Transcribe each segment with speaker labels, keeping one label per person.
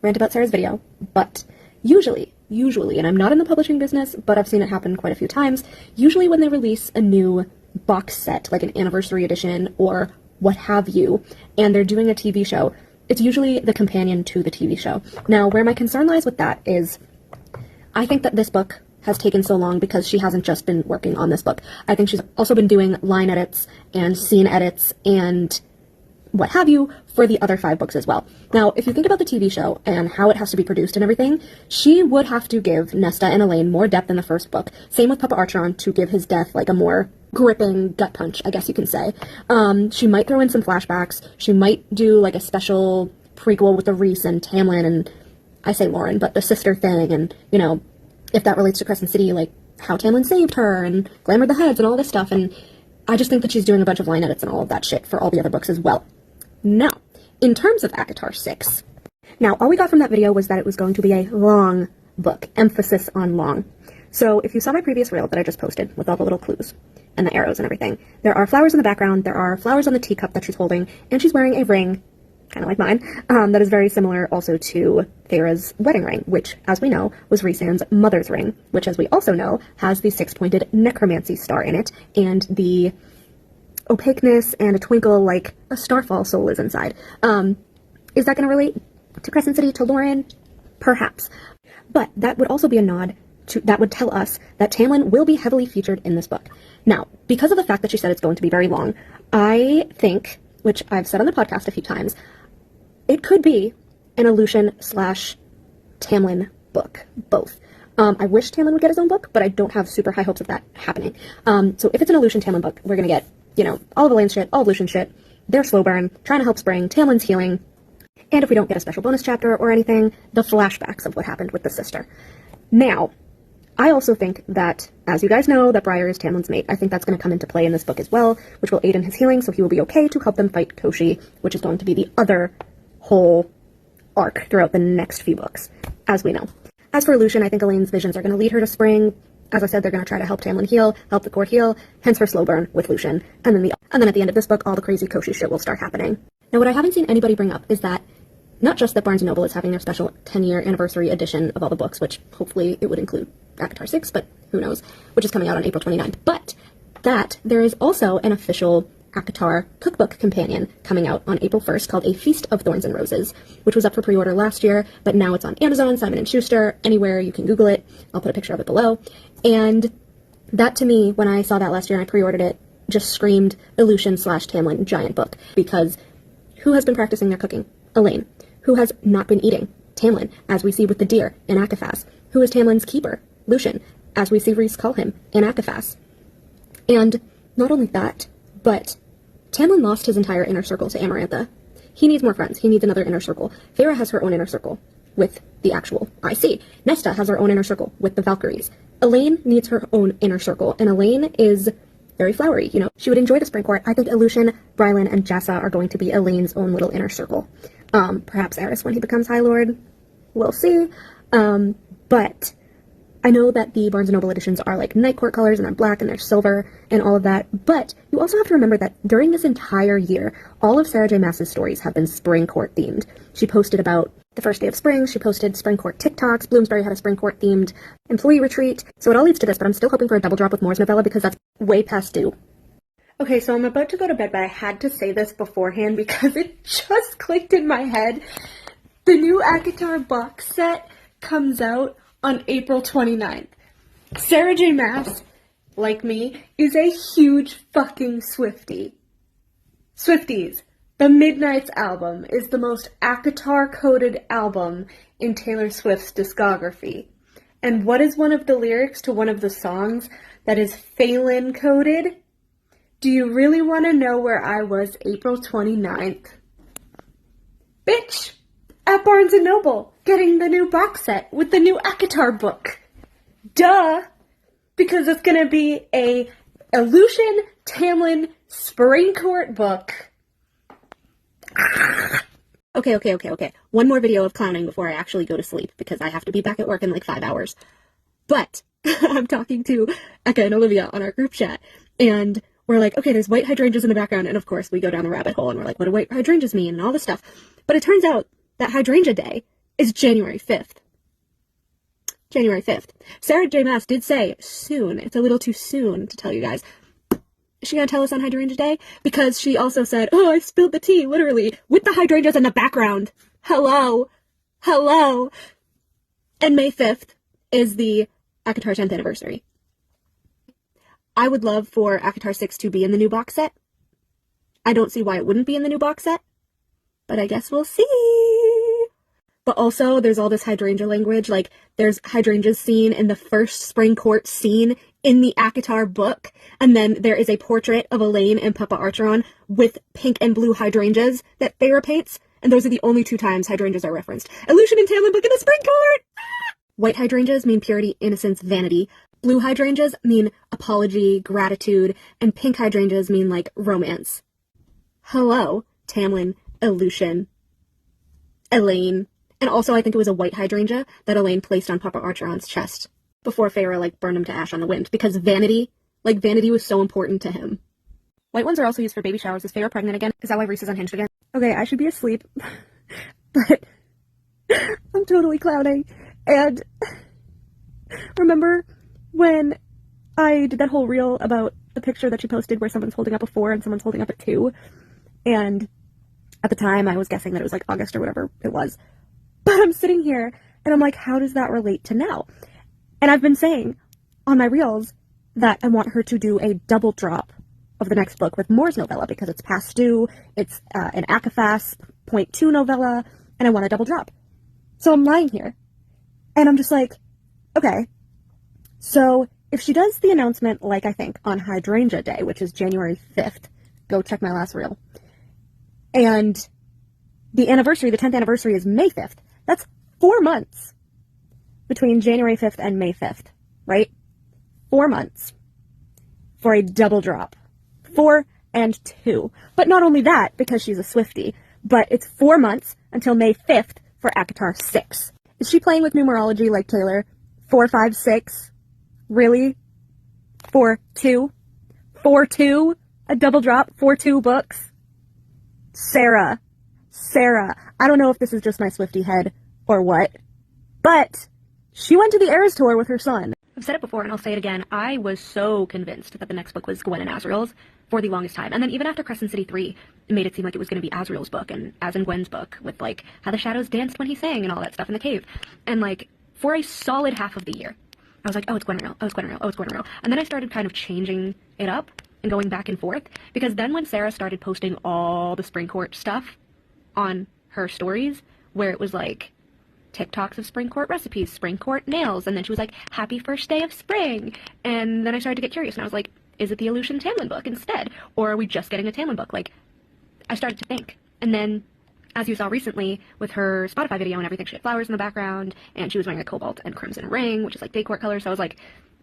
Speaker 1: rant about Sarah's video, but usually, and I'm not in the publishing business, but I've seen it happen quite a few times, usually when they release a new box set, like an anniversary edition or what have you, and they're doing a TV show, it's usually the companion to the TV show. Now, where my concern lies with that is, I think that this book has taken so long because she hasn't just been working on this book. I think she's also been doing line edits and scene edits and what have you for the other 5 books as well. Now, if you think about the TV show and how it has to be produced and everything, she would have to give Nesta and Elaine more depth in the first book. Same with Papa Archeron to give his death like a more gripping gut punch, I guess you can say. She might throw in some flashbacks. She might do like a special prequel with the Reese and Tamlin and, I say Lauren, but the sister thing, and, you know, if that relates to Crescent City, like how Tamlin saved her and glamored the heads and all this stuff. And I just think that she's doing a bunch of line edits and all of that shit for all the other books as well. Now, in terms of ACOTAR 6, now all we got from that video was that it was going to be a long book, emphasis on long. So if you saw my previous reel that I just posted with all the little clues and the arrows and everything, there are flowers in the background, there are flowers on the teacup that she's holding, and she's wearing a ring, kind of like mine, that is very similar also to Feyre's wedding ring, which, as we know, was Rhysand's mother's ring, which, as we also know, has the 6-pointed necromancy star in it, and the opaqueness and a twinkle like a starfall soul is inside. Is that going to relate to Crescent City, to Lauren? Perhaps. But that would also be a nod to, that would tell us that Tamlin will be heavily featured in this book. Now, because of the fact that she said it's going to be very long, I think, which I've said on the podcast a few times, it could be an Aleutian/Tamlin book, both. I wish Tamlin would get his own book, but I don't have super high hopes of that happening. So if it's an Aleutian-Tamlin book, we're going to get, you know, all of Elaine's shit, all of Lucian's shit, their slow burn, trying to help Spring, Tamlin's healing, and if we don't get a special bonus chapter or anything, the flashbacks of what happened with the sister. Now, I also think that, as you guys know, that Briar is Tamlin's mate. I think that's going to come into play in this book as well, which will aid in his healing, so he will be okay to help them fight Koshi, which is going to be the other whole arc throughout the next few books, as we know. As for Lucian, I think Elaine's visions are going to lead her to Spring. As I said, they're going to try to help Tamlin heal, help the court heal, hence her slow burn with Lucian. And then at the end of this book, all the crazy Koshi shit will start happening. Now, what I haven't seen anybody bring up is that not just that Barnes & Noble is having their special 10-year anniversary edition of all the books, which hopefully it would include ACOTAR 6, but who knows, which is coming out on April 29th, but that there is also an official ACOTAR cookbook companion coming out on April 1st called A Feast of Thorns and Roses, which was up for pre-order last year, but now it's on Amazon, Simon & Schuster, anywhere you can Google it. I'll put a picture of it below. And that, to me, when I saw that last year and I pre-ordered it, just screamed Aleutian/Tamlin giant book, because who has been practicing their cooking? Elaine. Who has not been eating? Tamlin, as we see with the deer in Akaphas. Who is Tamlin's keeper? Lucian, as we see Rhys call him in Akaphas. And not only that, but Tamlin lost his entire inner circle to Amarantha. He needs more friends. He needs another inner circle. Feyre has her own inner circle with the actual IC. Nesta has her own inner circle with the Valkyries. Elaine needs her own inner circle, and Elaine is very flowery, you know. She would enjoy the Spring Court. I think Lucian, Brylan, and Jessa are going to be Elaine's own little inner circle. Perhaps Eris when he becomes High Lord. We'll see. But I know that the Barnes & Noble editions are like Night Court colors, and they're black, and they're silver, and all of that, but you also have to remember that during this entire year, all of Sarah J. Maas's stories have been Spring Court themed. She posted about the first day of spring, she posted Spring Court TikToks, Bloomsbury had a Spring Court themed employee retreat, so it all leads to this, but I'm still hoping for a double drop with Moore's novella because that's way past due. Okay, so I'm about to go to bed, but I had to say this beforehand because it just clicked in my head. The new ACOTAR box set comes out on April 29th. Sarah J. Maas, like me, is a huge fucking Swiftie. Swifties, the Midnight's album is the most ACOTAR-coded album in Taylor Swift's discography. And what is one of the lyrics to one of the songs that is Phelan-coded? Do you really want to know where I was April 29th? Bitch! At Barnes & Noble, getting the new box set with the new ACOTAR book. Duh! Because it's gonna be a Lucian Tamlin Spring Court book. Okay. One more video of clowning before I actually go to sleep, because I have to be back at work in like 5 hours. But I'm talking to Eka and Olivia on our group chat, and we're like, okay, there's white hydrangeas in the background, and of course we go down the rabbit hole, and we're like, what do white hydrangeas mean, and all this stuff. But it turns out that Hydrangea Day is January 5th. January 5th. Sarah J. Maas did say soon. It's a little too soon to tell you guys. Is she gonna tell us on Hydrangea Day? Because she also said, oh, I spilled the tea, literally, with the hydrangeas in the background. Hello. Hello. And May 5th is the ACOTAR 10th anniversary. I would love for ACOTAR 6 to be in the new box set. I don't see why it wouldn't be in the new box set, but I guess we'll see. But also, there's all this hydrangea language, like, there's hydrangeas seen in the first spring court scene in the ACOTAR book, and then there is a portrait of Elaine and Papa Archeron with pink and blue hydrangeas that Feyre paints, and those are the only 2 times hydrangeas are referenced. Illusion and Tamlin book in the spring court! White hydrangeas mean purity, innocence, vanity. Blue hydrangeas mean apology, gratitude, and pink hydrangeas mean, like, romance. Hello, Tamlin, Illusion, Elaine. And also, I think it was a white hydrangea that Elaine placed on Papa Archeron's chest before Feyre, like, burned him to ash on the wind, because vanity was so important to him. White ones are also used for baby showers. Is Feyre pregnant again? Is that why Reese is unhinged again? Okay, I should be asleep, but I'm totally clowning. And remember when I did that whole reel about the picture that she posted where someone's holding up a 4 and someone's holding up a 2? And at the time, I was guessing that it was, like, August or whatever it was. But I'm sitting here, and I'm like, how does that relate to now? And I've been saying on my reels that I want her to do a double drop of the next book with Moore's novella, because it's past due, it's an ACOFAS .2 novella, and I want a double drop. So I'm lying here, and I'm just like, okay, so if she does the announcement, like I think, on Hydrangea Day, which is January 5th, go check my last reel, and the anniversary, the 10th anniversary, is May 5th, that's 4 months between January 5th and May 5th, right? 4 months for a double drop. 4 and 2. But not only that, because she's a Swiftie, but it's 4 months until May 5th for ACOTAR 6. Is she playing with numerology like Taylor? 4, 5, 6? Really? 4, 2? 4, 2? A double drop? 4, 2 books? Sarah, I don't know if this is just my Swiftie head or what, but she went to the Eras Tour with her son. I've said it before and I'll say it again. I was so convinced that the next book was Gwen and Azriel's for the longest time. And then even after Crescent City 3, it made it seem like it was going to be Azriel's book and as in Gwen's book with, like, how the shadows danced when he sang and all that stuff in the cave. And, like, for a solid half of the year, I was like, oh, it's Gwen and Ariel, oh, it's Gwen and Ariel, oh, it's Gwen and Ariel. And then I started kind of changing it up and going back and forth, because then when Sarah started posting all the spring court stuff on her stories, where it was like TikToks of spring court recipes, spring court nails, and then she was like, happy first day of spring, and then I started to get curious, and I was like, is it the Illusion Tamlin book instead, or are we just getting a Tamlin book? Like, I started to think, and then, as you saw recently, with her Spotify video and everything, she had flowers in the background, and she was wearing a cobalt and crimson ring, which is like day court color, so I was like,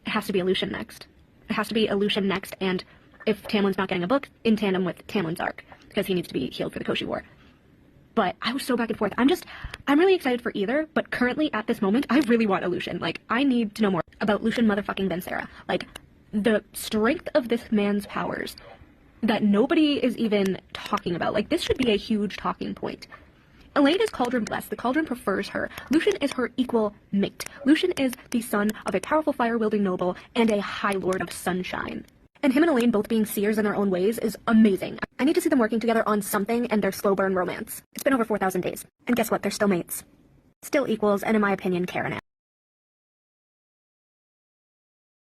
Speaker 1: it has to be Illusion next. It has to be Illusion next, and if Tamlin's not getting a book, in tandem with Tamlin's arc, because he needs to be healed for the Koshi War. But I was so back and forth. I'm really excited for either, but currently, at this moment, I really want Illusion. Like, I need to know more about Lucian motherfucking Bencera. Like, the strength of this man's powers that nobody is even talking about. Like, this should be a huge talking point. Elaine is Cauldron blessed. The Cauldron prefers her. Lucian is her equal mate. Lucian is the son of a powerful fire-wielding noble and a High Lord of Sunshine. And him and Elaine both being seers in their own ways is amazing. I need to see them working together on something and their slow burn romance. It's been over 4,000 days. And guess what? They're still mates. Still equals, and in my opinion, Karen.